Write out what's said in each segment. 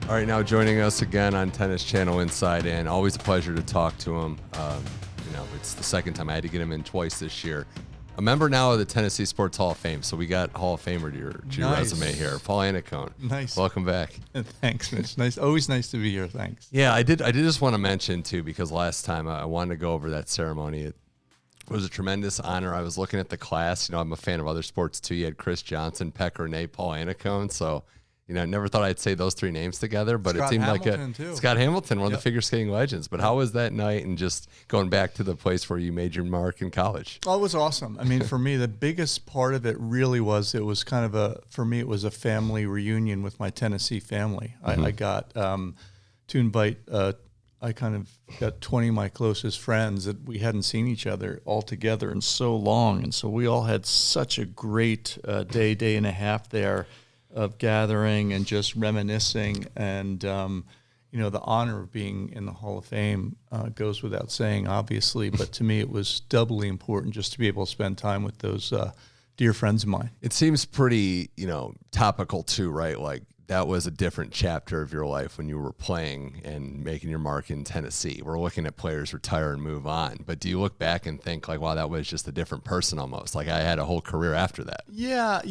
All right, now joining us again on Tennis Channel Inside In. Always a pleasure to talk to him. It's the second time. I had to get him in twice this year. A member now of the Tennessee Sports Hall of Fame, so we got Hall of Famer to your resume here. Paul Annacone. Nice. Welcome back. Thanks, Mitch. Nice. Always nice to be here. Thanks. Yeah, I did just want to mention, too, because last time I wanted to go over that ceremony. It was a tremendous honor. I was looking at the class. I'm a fan of other sports, too. You had Chris Johnson, Pekka Rinne, Paul Annacone, so... I never thought I'd say those three names together, but Scott it seemed Hamilton like too. Scott Hamilton, one of the figure skating legends. But how was that night and just going back to the place where you made your mark in college? Oh, it was awesome. I mean, for me, the biggest part of it really was it was kind of it was a family reunion with my Tennessee family. I got to invite, I kind of got 20 of my closest friends that we hadn't seen each other all together in so long. And so we all had such a great day and a half there of gathering and just reminiscing, and the honor of being in the Hall of Fame goes without saying, obviously. But to me, it was doubly important just to be able to spend time with those dear friends of mine. It seems pretty, topical too, right? Like that was a different chapter of your life when you were playing and making your mark in Tennessee. We're looking at players retire and move on, but do you look back and think like, wow, that was just a different person almost? Like I had a whole career after that. Yeah,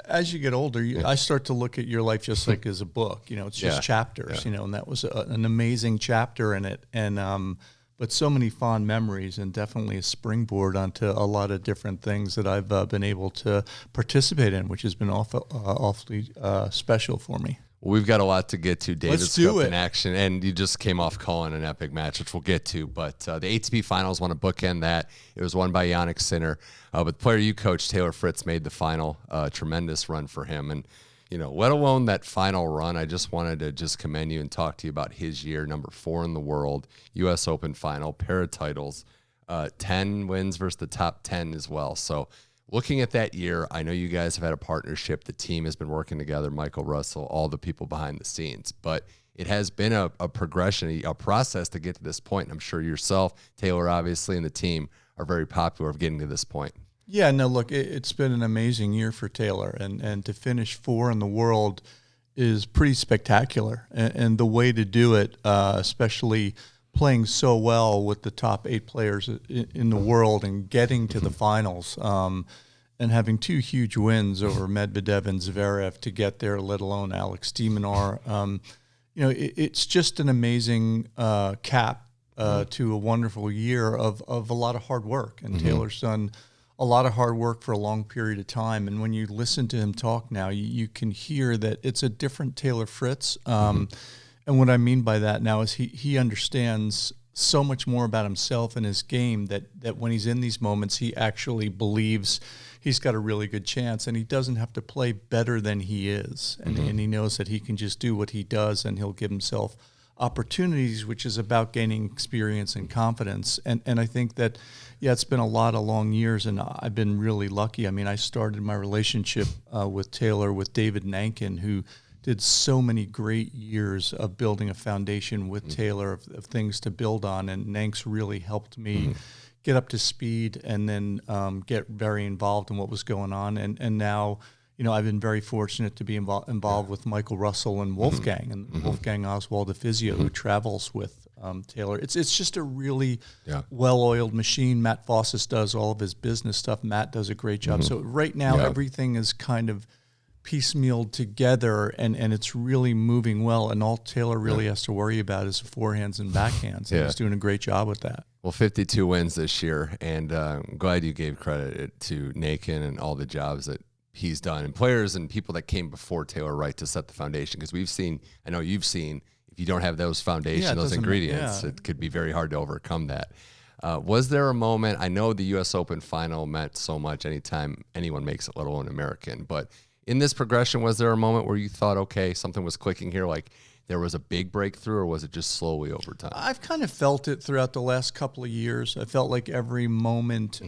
as you get older, I start to look at your life just like as a book. It's just chapters. And that was an amazing chapter in it, and but so many fond memories, and definitely a springboard onto a lot of different things that I've been able to participate in, which has been awfully special for me. Well, we've got a lot to get to. Davis Cup in action, and you just came off calling an epic match, which we'll get to. But the ATP Finals want to bookend that. It was won by Jannik Sinner. But the player you coached, Taylor Fritz, made the final. Tremendous run for him. And, let alone that final run, I just wanted to just commend you and talk to you about his year, number 4 in the world, U.S. Open final, pair of titles, 10 wins versus the top 10 as well. So looking at that year, I know you guys have had a partnership. The team has been working together, Michael Russell, all the people behind the scenes. But it has been a progression, a process to get to this point. And I'm sure yourself, Taylor, obviously, and the team are very popular of getting to this point. Yeah, no, look, it's been an amazing year for Taylor. And to finish 4 in the world is pretty spectacular. And the way to do it, especially playing so well with the top 8 players in the world and getting to the finals, and having 2 huge wins over Medvedev and Zverev to get there, let alone Alex de Minaur. It's just an amazing cap to a wonderful year of a lot of hard work. And Taylor's done a lot of hard work for a long period of time. And when you listen to him talk now, you can hear that it's a different Taylor Fritz. And what I mean by that now is he understands so much more about himself and his game that when he's in these moments, he actually believes he's got a really good chance, and he doesn't have to play better than he is. And he knows that he can just do what he does, and he'll give himself opportunities, which is about gaining experience and confidence. And I think that, it's been a lot of long years, and I've been really lucky. I mean, I started my relationship with Taylor with David Nankin, who did so many great years of building a foundation with Taylor of things to build on, and Nanks really helped me get up to speed and then get very involved in what was going on. And now, I've been very fortunate to be involved with Michael Russell and Wolfgang, and Wolfgang Oswald, the physio, who travels with Taylor. It's just a really well-oiled machine. Matt Fossis does all of his business stuff. Matt does a great job. So right now, everything is kind of piecemealed together, and it's really moving well. And all Taylor really has to worry about is forehands and backhands. And he's doing a great job with that. Well, 52 wins this year, and I'm glad you gave credit to Nankin and all the jobs that he's done, and players and people that came before Taylor Wright to set the foundation. Because we've seen, I know you've seen, if you don't have those foundations, those ingredients, it could be very hard to overcome that. Was there a moment, I know the U.S. Open final meant so much anytime anyone makes it, let alone American, but in this progression, was there a moment where you thought, okay, something was clicking here, like there was a big breakthrough, or was it just slowly over time? I've kind of felt it throughout the last couple of years. I felt like every moment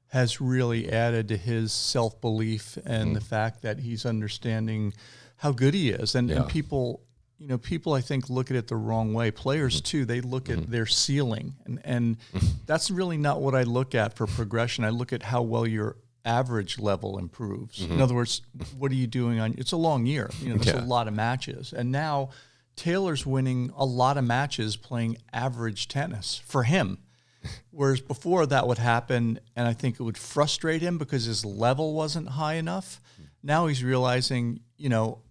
has really added to his self-belief and the fact that he's understanding how good he is. And people, people I think look at it the wrong way. Players too, they look at their ceiling, and that's really not what I look at for progression. I look at how well you're average level improves. In other words, what are you doing on? It's a long year. There's a lot of matches, and now Taylor's winning a lot of matches playing average tennis for him. Whereas before that would happen, and I think it would frustrate him because his level wasn't high enough. Now he's realizing,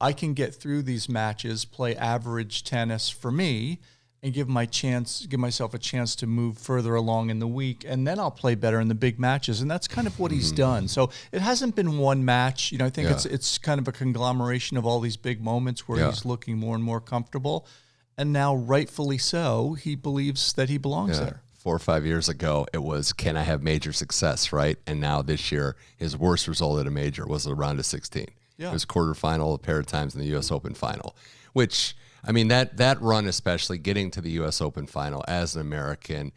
I can get through these matches, play average tennis for me, and give myself a chance to move further along in the week, and then I'll play better in the big matches. And that's kind of what he's done. So it hasn't been one match. I think it's kind of a conglomeration of all these big moments where he's looking more and more comfortable. And now, rightfully so, he believes that he belongs there. 4 or 5 years ago, it was, can I have major success, right? And now this year, his worst result at a major was a round of 16. Yeah. It was quarterfinal a pair of times in the U.S. Open final, which, I mean, that run, especially getting to the U.S. Open final as an American,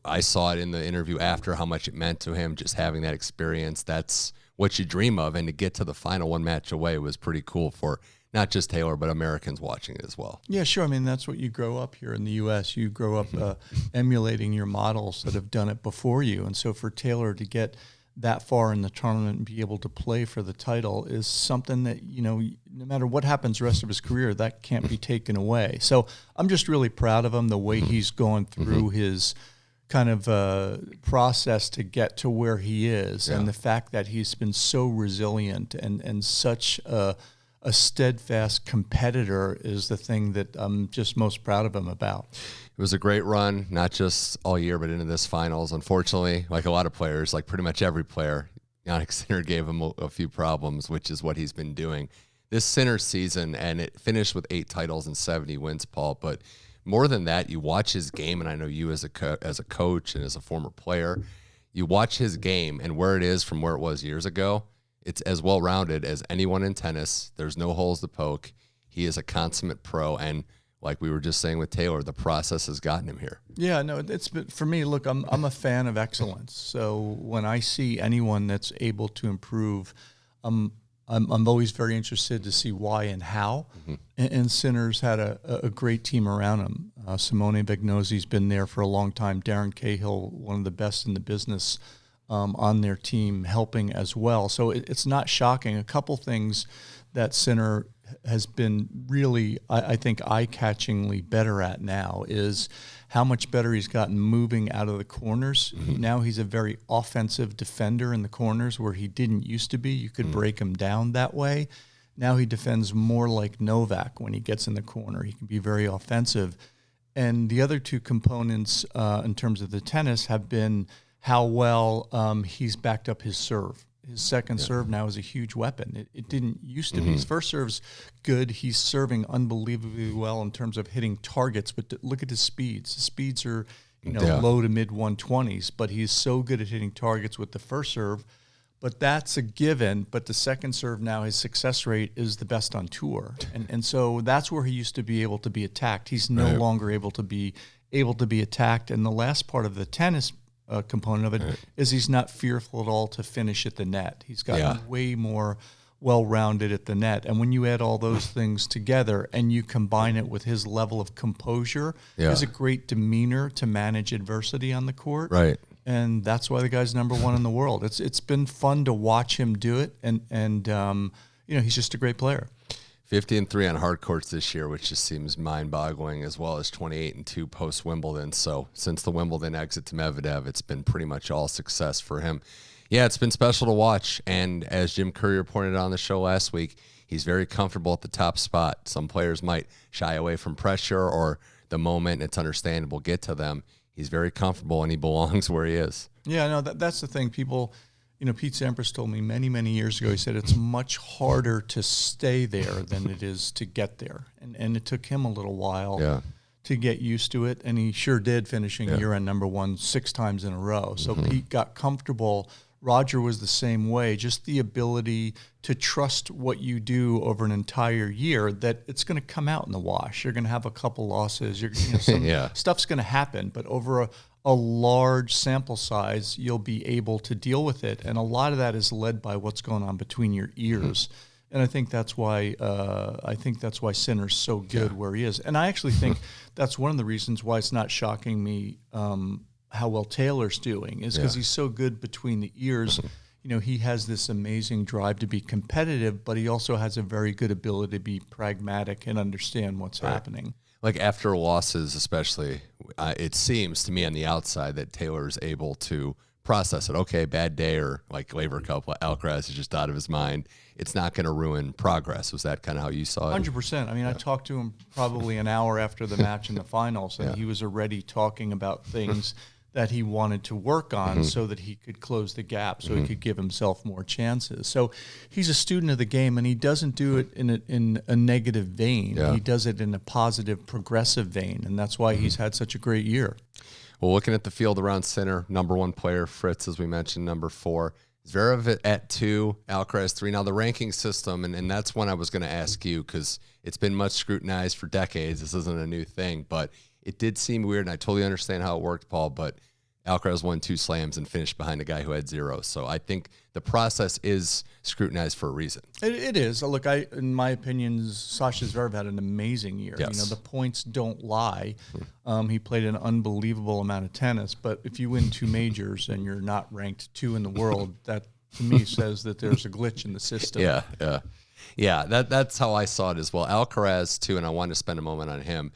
I saw it in the interview after how much it meant to him, just having that experience. That's what you dream of. And to get to the final one match away was pretty cool for not just Taylor, but Americans watching it as well. Yeah, sure. I mean, that's what you grow up here in the U.S. You grow up emulating your models that have done it before you. And so for Taylor to get that far in the tournament and be able to play for the title is something that, no matter what happens the rest of his career, that can't be taken away. So I'm just really proud of him, the way he's going through his kind of process to get to where he is, and the fact that he's been so resilient and such a steadfast competitor is the thing that I'm just most proud of him about. It was a great run, not just all year, but into this finals. Unfortunately, like a lot of players, like pretty much every player, Jannik Sinner gave him a few problems, which is what he's been doing. This Sinner season, and it finished with 8 titles and 70 wins, Paul, but more than that, you watch his game, and I know you as a coach and as a former player, you watch his game and where it is from where it was years ago. It's as well-rounded as anyone in tennis. There's no holes to poke. He is a consummate pro, and like we were just saying with Taylor, the process has gotten him here. Yeah, no, it's for me. Look, I'm a fan of excellence. So when I see anyone that's able to improve, I'm always very interested to see why and how. And Sinner's had a great team around him. Simone Bagnozzi's been there for a long time. Darren Cahill, one of the best in the business, on their team, helping as well. So it's not shocking. A couple things that Sinner has been really, I think, eye-catchingly better at now is how much better he's gotten moving out of the corners. Now he's a very offensive defender in the corners where he didn't used to be. You could break him down that way. Now he defends more like Novak when he gets in the corner. He can be very offensive. And the other two components in terms of the tennis have been how well he's backed up his serve. His second serve now is a huge weapon. It didn't used to be. His first serve's good. He's serving unbelievably well in terms of hitting targets, but look at his speeds. His speeds are low to mid 120s, but he's so good at hitting targets with the first serve. But that's a given. But the second serve now, his success rate is the best on tour. And so that's where he used to be able to be attacked. He's no longer able to be attacked. And the last part of the tennis component of it is he's not fearful at all to finish at the net. He's gotten way more well-rounded at the net. And when you add all those things together and you combine it with his level of composure, he has a great demeanor to manage adversity on the court. Right. And that's why the guy's number one in the world. It's been fun to watch him do it, and he's just a great player. 50-3 on hard courts this year, which just seems mind-boggling, as well as 28-2 post-Wimbledon. So since the Wimbledon exit to Medvedev, it's been pretty much all success for him. Yeah, it's been special to watch, and as Jim Courier pointed out on the show last week, he's very comfortable at the top spot. Some players might shy away from pressure or the moment, and it's understandable, get to them. He's very comfortable, and he belongs where he is. Yeah, no, that's the thing. People... Pete Sampras told me many, many years ago, he said it's much harder to stay there than it is to get there. And it took him a little while to get used to it, and he sure did, finishing year-end number 1 6 times in a row. So Pete got comfortable. Roger was the same way, just the ability to trust what you do over an entire year, that it's going to come out in the wash. You're going to have a couple losses. Stuff's going to happen, but over a large sample size, you'll be able to deal with it. And a lot of that is led by what's going on between your ears. And I think that's why Sinner's so good where he is. And I actually think that's one of the reasons why it's not shocking me how well Taylor's doing, is because he's so good between the ears. he has this amazing drive to be competitive, but he also has a very good ability to be pragmatic and understand what's happening. Like after losses, especially, it seems to me on the outside that Taylor is able to process it. Okay, bad day, or like Laver Cup, Alcaraz is just out of his mind. It's not going to ruin progress. Was that kind of how you saw it? 100%. I mean, I talked to him probably an hour after the match in the finals, and he was already talking about things that he wanted to work on so that he could close the gap, so he could give himself more chances. So he's a student of the game, and he doesn't do it in a negative vein. He does it in a positive, progressive vein, and that's why he's had such a great year. Well, looking at the field around Sinner, number 1 player, Fritz, as we mentioned, number 4. Zverev at 2, Alcaraz 3. Now, the ranking system, and that's one I was going to ask you because it's been much scrutinized for decades. This isn't a new thing, but it did seem weird, and I totally understand how it worked, Paul, but Alcaraz won 2 slams and finished behind a guy who had 0. So I think the process is scrutinized for a reason. It is. Look, in my opinion, Sasha Zverev had an amazing year. Yes. The points don't lie. He played an unbelievable amount of tennis, but if you win 2 majors and you're not ranked 2 in the world, that to me says that there's a glitch in the system. Yeah, that's how I saw it as well. Alcaraz, too, and I wanted to spend a moment on him.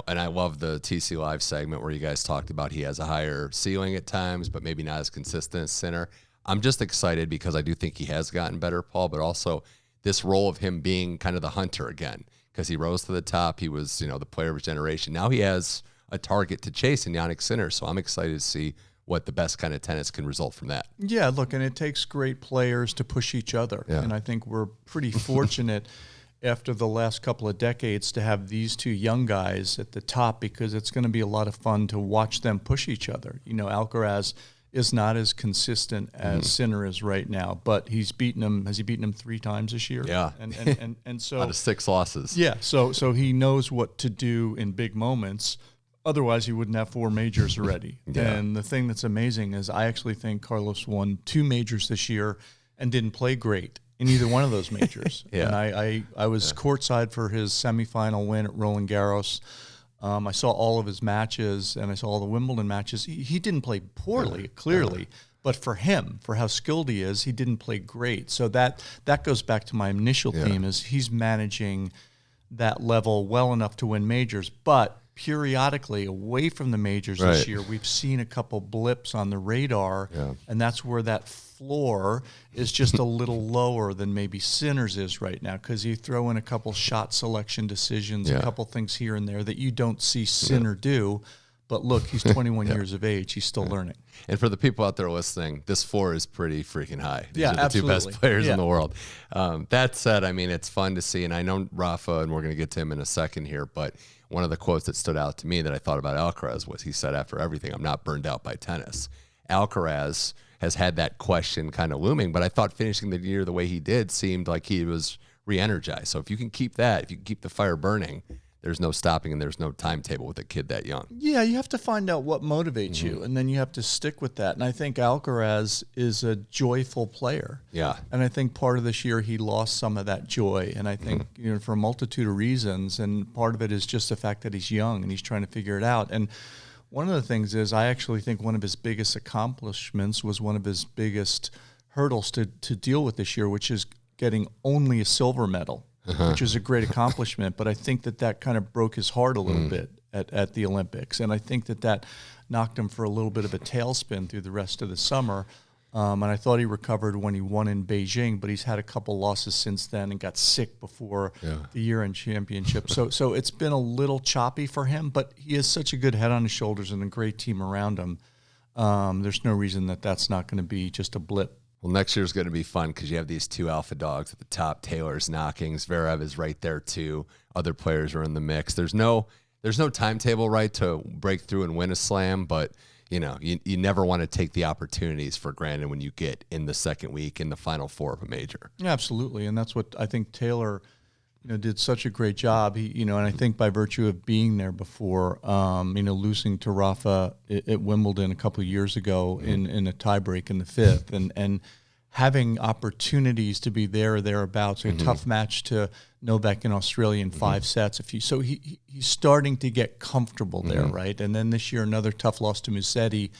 And I love the TC Live segment where you guys talked about he has a higher ceiling at times, but maybe not as consistent as Sinner. I'm just excited because I do think he has gotten better, Paul, but also this role of him being kind of the hunter again, because he rose to the top. He was, the player of his generation. Now he has a target to chase in Jannik Sinner, so I'm excited to see what the best kind of tennis can result from that. Yeah, look, and it takes great players to push each other, and I think we're pretty fortunate after the last couple of decades to have these 2 young guys at the top, because it's going to be a lot of fun to watch them push each other. Alcaraz is not as consistent as Sinner is right now, but he's beaten him. Has he beaten him 3 times this year? Yeah. And so out of 6 losses. Yeah. So he knows what to do in big moments. Otherwise, he wouldn't have 4 majors already. And the thing that's amazing is I actually think Carlos won 2 majors this year and didn't play great in either one of those majors. And I was courtside for his semifinal win at Roland Garros. I saw all of his matches, and I saw all the Wimbledon matches. He didn't play poorly, clearly, but for him, for how skilled he is, he didn't play great. So that goes back to my initial theme, is he's managing that level well enough to win majors, but periodically away from the majors this year, we've seen a couple blips on the radar, and that's where that floor is just a little lower than maybe Sinner's is right now, because you throw in a couple shot selection decisions, a couple things here and there that you don't see Sinner do. But look, he's 21 years of age. He's still learning. And for the people out there listening, this floor is pretty freaking high. These are the absolutely. 2 best players in the world. That said, I mean, it's fun to see. And I know Rafa, and we're going to get to him in a second here, but one of the quotes that stood out to me that I thought about Alcaraz was, he said after everything, "I'm not burned out by tennis." Alcaraz has had that question kind of looming, but I thought finishing the year the way he did seemed like he was re-energized. So if you can keep that, if you can keep the fire burning, there's no stopping, and there's no timetable with a kid that young. Yeah, you have to find out what motivates you, and then you have to stick with that. And I think Alcaraz is a joyful player. Yeah. And I think part of this year he lost some of that joy. And I think, for a multitude of reasons, and part of it is just the fact that he's young and he's trying to figure it out. And one of the things is, I actually think one of his biggest accomplishments was one of his biggest hurdles to deal with this year, which is getting only a silver medal. Which is a great accomplishment, but I think that kind of broke his heart a little bit at the Olympics, and I think that knocked him for a little bit of a tailspin through the rest of the summer, and I thought he recovered when he won in Beijing, but he's had a couple losses since then and got sick before the year-end championship. So it's been a little choppy for him, but he has such a good head on his shoulders and a great team around him. There's no reason that's not going to be just a blip. Well, next year's going to be fun because you have these 2 alpha dogs at the top. Taylor's knocking. Zverev is right there, too. Other players are in the mix. There's no timetable, right, to break through and win a slam, but, you never want to take the opportunities for granted when you get in the second week in the final 4 of a major. Yeah, absolutely, and that's what I think Taylor did such a great job. He, and I think by virtue of being there before, losing to Rafa at Wimbledon a couple of years ago in a tiebreak in the 5th, and having opportunities to be there or thereabouts. A tough match to Novak in Australia in 5 sets. So he's starting to get comfortable there, right? And then this year, another tough loss to Musetti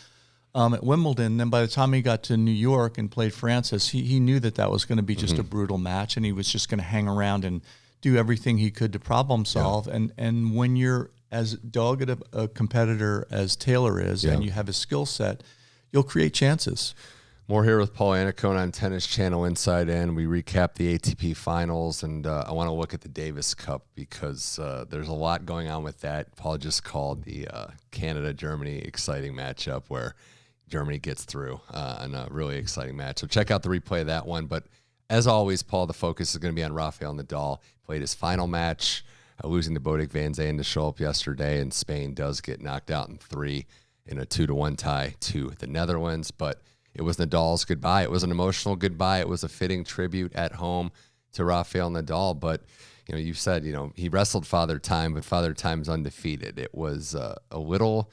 at Wimbledon. Then by the time he got to New York and played Francis, he knew that was going to be just a brutal match, and he was just going to hang around and do everything he could to problem solve. Yeah. And when you're as dogged a competitor as Taylor is, and you have a skill set, you'll create chances. More here with Paul Annacone on Tennis Channel Inside In. We recap the ATP Finals, and I want to look at the Davis Cup because there's a lot going on with that. Paul just called the Canada-Germany exciting matchup where Germany gets through in a really exciting match. So check out the replay of that one. But as always, Paul, the focus is going to be on Rafael Nadal. Played his final match, losing to Botic Van Zeen to show up yesterday, and Spain does get knocked out in 3 in a 2-1 tie to the Netherlands. But it was Nadal's goodbye. It was an emotional goodbye. It was a fitting tribute at home to Rafael Nadal. But, you said, he wrestled Father Time, but Father Time's undefeated. It was a little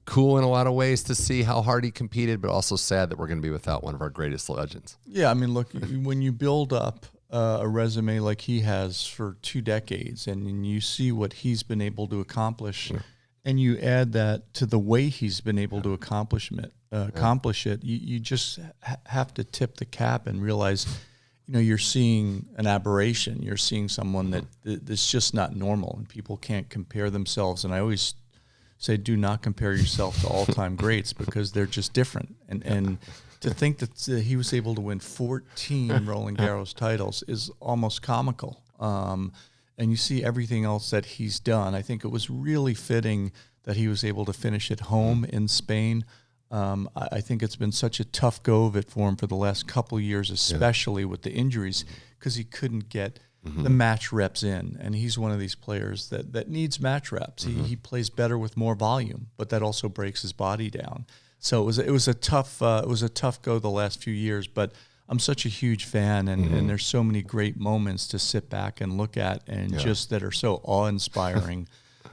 cool in a lot of ways to see how hard he competed, but also sad that we're going to be without one of our greatest legends. Yeah, I mean, look, when you build up a resume like he has for 2 decades, and you see what he's been able to accomplish, and you add that to the way he's been able to accomplish it, you just have to tip the cap and realize, you're seeing an aberration. You're seeing someone that's just not normal, and people can't compare themselves. And I always say, do not compare yourself to all-time greats because they're just different. And to think that he was able to win 14 Roland Garros titles is almost comical. And you see everything else that he's done. I think it was really fitting that he was able to finish at home in Spain. I think it's been such a tough go of it for him for the last couple of years, especially with the injuries, because he couldn't get the match reps in. And he's one of these players that needs match reps. He plays better with more volume, but that also breaks his body down. So it was a tough go the last few years, but I'm such a huge fan, and there's so many great moments to sit back and look at, and just that are so awe-inspiring.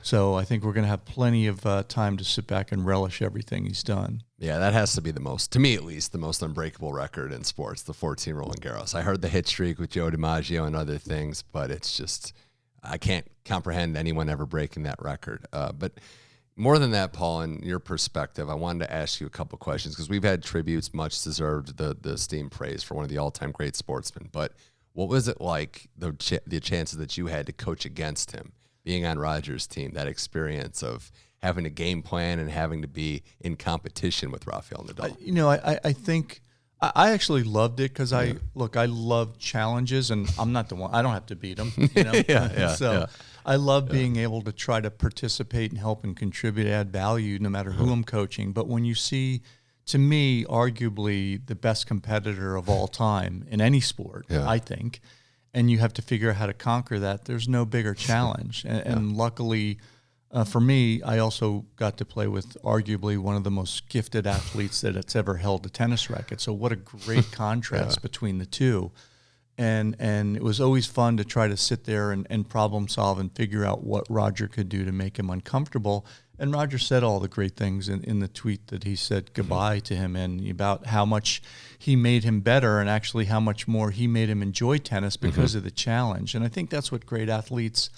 So I think we're going to have plenty of time to sit back and relish everything he's done. Yeah, that has to be to me at least, the most unbreakable record in sports, the 14 Roland Garros. I heard the hit streak with Joe DiMaggio and other things, but it's just, I can't comprehend anyone ever breaking that record. But more than that, Paul, in your perspective, I wanted to ask you a couple questions because we've had tributes, much deserved, the esteemed praise for one of the all-time great sportsmen. But what was it like, the chances that you had to coach against him, being on Roger's team, that experience of having a game plan and having to be in competition with Rafael Nadal? I think I actually loved it because I love challenges, and I'm not the one. I don't have to beat him. I love being able to try to participate and help and contribute, add value, no matter who I'm coaching. But when you see, to me, arguably the best competitor of all time in any sport, I think, and you have to figure out how to conquer that, there's no bigger challenge. And luckily for me, I also got to play with arguably one of the most gifted athletes that it's ever held a tennis racket. So what a great contrast between the two. And it was always fun to try to sit there and problem solve and figure out what Roger could do to make him uncomfortable. And Roger said all the great things in the tweet that he said goodbye to him, and about how much he made him better and actually how much more he made him enjoy tennis because of the challenge. And I think that's what great athletes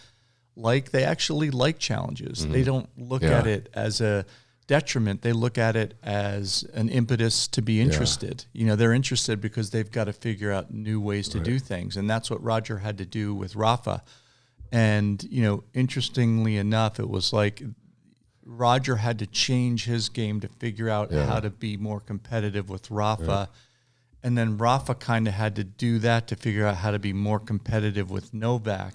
like. They actually like challenges. They don't look at it as a detriment. They look at it as an impetus to be interested. They're interested because they've got to figure out new ways to do things. And that's what Roger had to do with Rafa. And, interestingly enough, it was like Roger had to change his game to figure out how to be more competitive with Rafa. And then Rafa kind of had to do that to figure out how to be more competitive with Novak.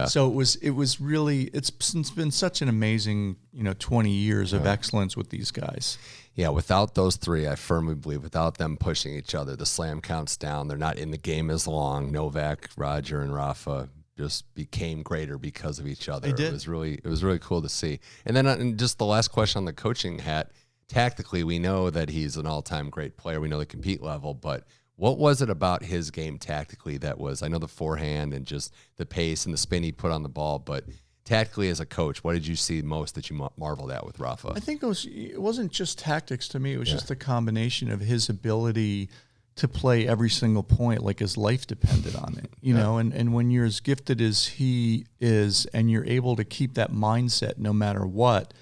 So it was really, it's been such an amazing, 20 years of excellence with these guys. Yeah, without those three, I firmly believe, without them pushing each other, the slam counts down. They're not in the game as long. Novak, Roger, and Rafa just became greater because of each other. It was really cool to see. And then and just the last question on the coaching hat. Tactically, we know that he's an all-time great player. We know the compete level, but what was it about his game tactically that was, I know the forehand and just the pace and the spin he put on the ball, but tactically as a coach, what did you see most that you marveled at with Rafa? I think it wasn't just tactics to me. It was just a combination of his ability to play every single point like his life depended on it, you know, and when you're as gifted as he is and you're able to keep that mindset no matter what,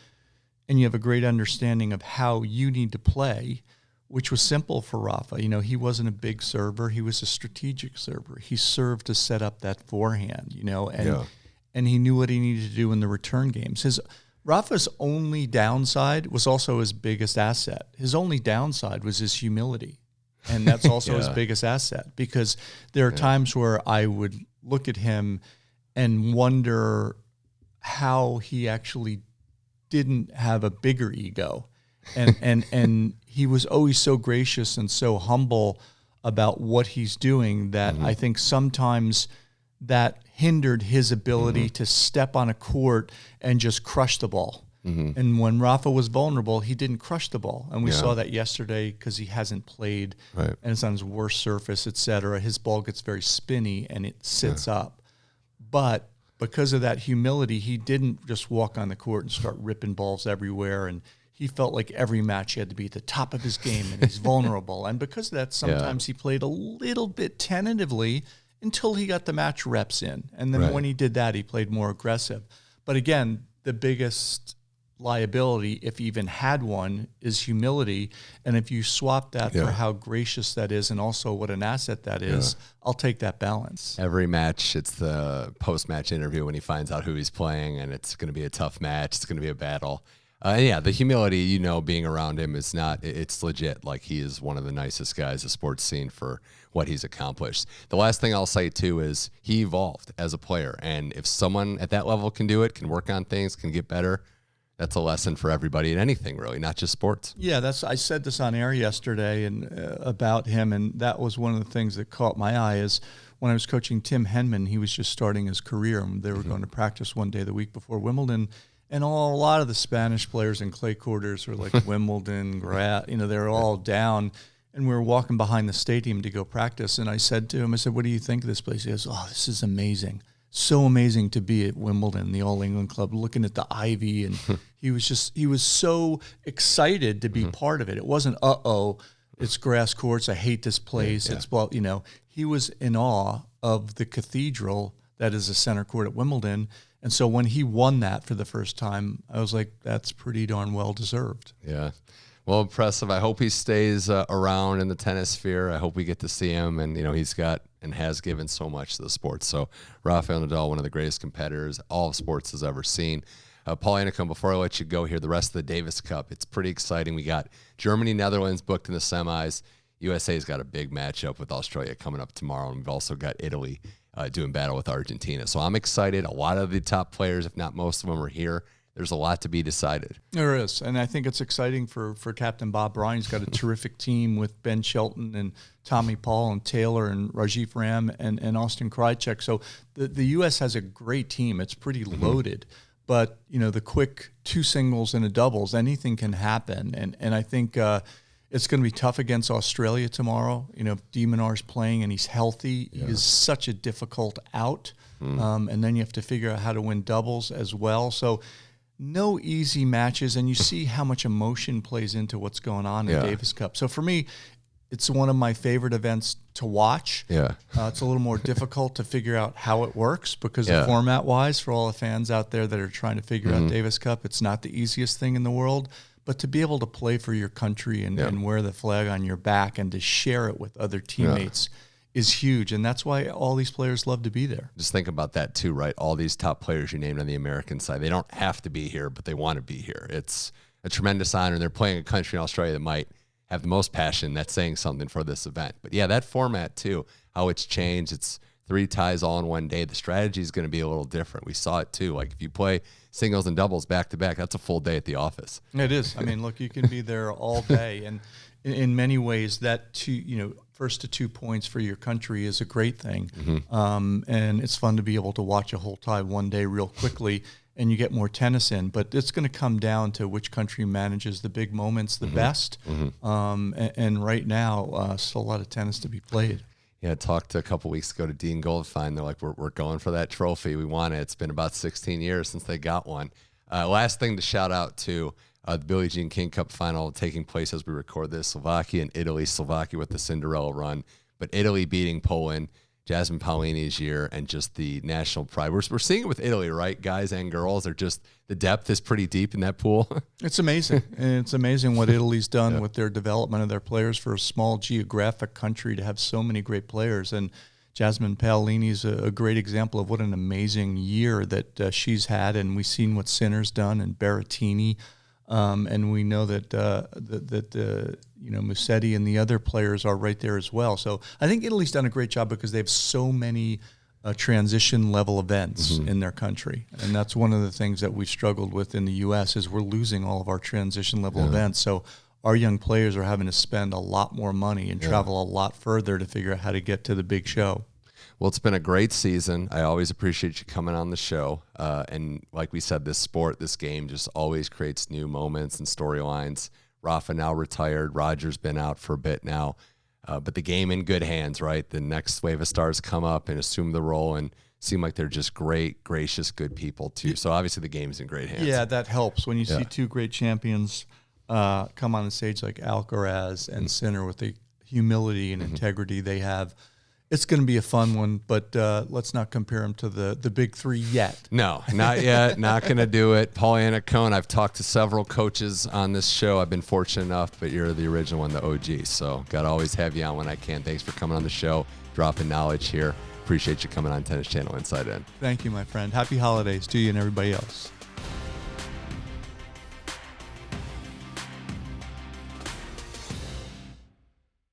and you have a great understanding of how you need to play, which was simple for Rafa. You know, he wasn't a big server. He was a strategic server. He served to set up that forehand, you know, and he knew what he needed to do in the return games. Rafa's only downside was also his biggest asset. His only downside was his humility. And that's also his biggest asset, because there are times where I would look at him and wonder how he actually didn't have a bigger ego. And he was always so gracious and so humble about what he's doing that I think sometimes that hindered his ability to step on a court and just crush the ball. And when Rafa was vulnerable, he didn't crush the ball. And we saw that yesterday because he hasn't played and it's on his worst surface, et cetera. His ball gets very spinny and it sits up. But because of that humility, he didn't just walk on the court and start ripping balls everywhere. And he felt like every match he had to be at the top of his game and he's vulnerable. And because of that, sometimes he played a little bit tentatively until he got the match reps in. And then when he did that, he played more aggressive. But again, the biggest liability, if he even had one, is humility. And if you swap that for how gracious that is and also what an asset that is, I'll take that balance. Every match, it's the post-match interview when he finds out who he's playing, and it's going to be a tough match. It's going to be a battle. The humility, you know, being around him is not, it's legit. Like, he is one of the nicest guys the sports scene for what he's accomplished. The last thing I'll say, too, is he evolved as a player. And if someone at that level can do it, can work on things, can get better, that's a lesson for everybody in anything, really, not just sports. Yeah, I said this on air yesterday and about him, and that was one of the things that caught my eye is when I was coaching Tim Henman, he was just starting his career, and they were going to practice one day the week before Wimbledon, and a lot of the Spanish players in clay quarters were like Wimbledon, they're all down, and we were walking behind the stadium to go practice, and I said to him, what do you think of this place? He goes, this is amazing. So amazing to be at Wimbledon, the All England Club, looking at the ivy, and he was so excited to be part of it. It wasn't, it's grass courts, I hate this place. It's he was in awe of the cathedral that is a center court at Wimbledon. And so when he won that for the first time, I was like, that's pretty darn well deserved. Yeah. Well, impressive. I hope he stays around in the tennis sphere. I hope we get to see him. And, he's got and has given so much to the sport. So Rafael Nadal, one of the greatest competitors all of sports has ever seen. Paul Annacone, before I let you go here, the rest of the Davis Cup, it's pretty exciting. We got Germany, Netherlands booked in the semis. USA's got a big matchup with Australia coming up tomorrow. And we've also got Italy doing battle with Argentina. So I'm excited. A lot of the top players, if not most of them, are here. There's a lot to be decided. There is, and I think it's exciting for Captain Bob Bryan. He's got a terrific team with Ben Shelton and Tommy Paul and Taylor and Rajiv Ram and Austin Krajicek. So the U.S. has a great team. It's pretty loaded. But, the quick two singles and a doubles, anything can happen. And I think it's going to be tough against Australia tomorrow. De Minar's playing and he's healthy. He is such a difficult out. And then you have to figure out how to win doubles as well. So no easy matches, and you see how much emotion plays into what's going on in the Davis Cup. So for me, it's one of my favorite events to watch. It's a little more difficult to figure out how it works because format-wise, for all the fans out there that are trying to figure out Davis Cup, it's not the easiest thing in the world. But to be able to play for your country and wear the flag on your back and to share it with other teammates is huge, and that's why all these players love to be there. Just think about that too, right? All these top players you named on the American side, they don't have to be here, but they want to be here. It's a tremendous honor, and they're playing a country in Australia that might have the most passion. That's saying something for this event. But yeah, that format too, how it's changed. It's 3 ties all in one day. The strategy is going to be a little different. We saw it too. Like if you play singles and doubles back to back, that's a full day at the office. It is. I mean, look, you can be there all day, and in many ways, that first to 2 points for your country is a great thing. And it's fun to be able to watch a whole tie one day real quickly, and you get more tennis in. But it's going to come down to which country manages the big moments the best. And right now, still a lot of tennis to be played. Yeah, I talked a couple weeks ago to Dean Goldfein. They're like, we're going for that trophy. We want it. It's been about 16 years since they got one. Last thing to shout out to, the Billie Jean King Cup final taking place as we record this. Slovakia and Italy. Slovakia with the Cinderella run, but Italy beating Poland Jasmine Paolini's year and just the national pride. We're seeing it with Italy, right? Guys and girls are just, the depth is pretty deep in that pool. It's amazing. And it's amazing what Italy's done with their development of their players for a small geographic country to have so many great players. And Jasmine Paolini's a great example of what an amazing year that she's had. And we've seen what Sinner's done and Berrettini. And we know that Musetti and the other players are right there as well. So I think Italy's done a great job because they have so many transition level events in their country, and that's one of the things that we've struggled with in the U.S. is we're losing all of our transition level events. So our young players are having to spend a lot more money and travel a lot further to figure out how to get to the big show. Well, it's been a great season. I always appreciate you coming on the show. And like we said, this sport, this game just always creates new moments and storylines. Rafa now retired. Roger's been out for a bit now. But the game in good hands, right? The next wave of stars come up and assume the role and seem like they're just great, gracious, good people too. So obviously the game's in great hands. Yeah, that helps when you see two great champions come on the stage like Alcaraz and Sinner with the humility and integrity they have. It's going to be a fun one, but let's not compare them to the big three yet. No, not yet. Not going to do it. Paul Annacone, I've talked to several coaches on this show. I've been fortunate enough, but you're the original one, the OG. So got to always have you on when I can. Thanks for coming on the show, dropping knowledge here. Appreciate you coming on Tennis Channel Inside In. Thank you, my friend. Happy holidays to you and everybody else.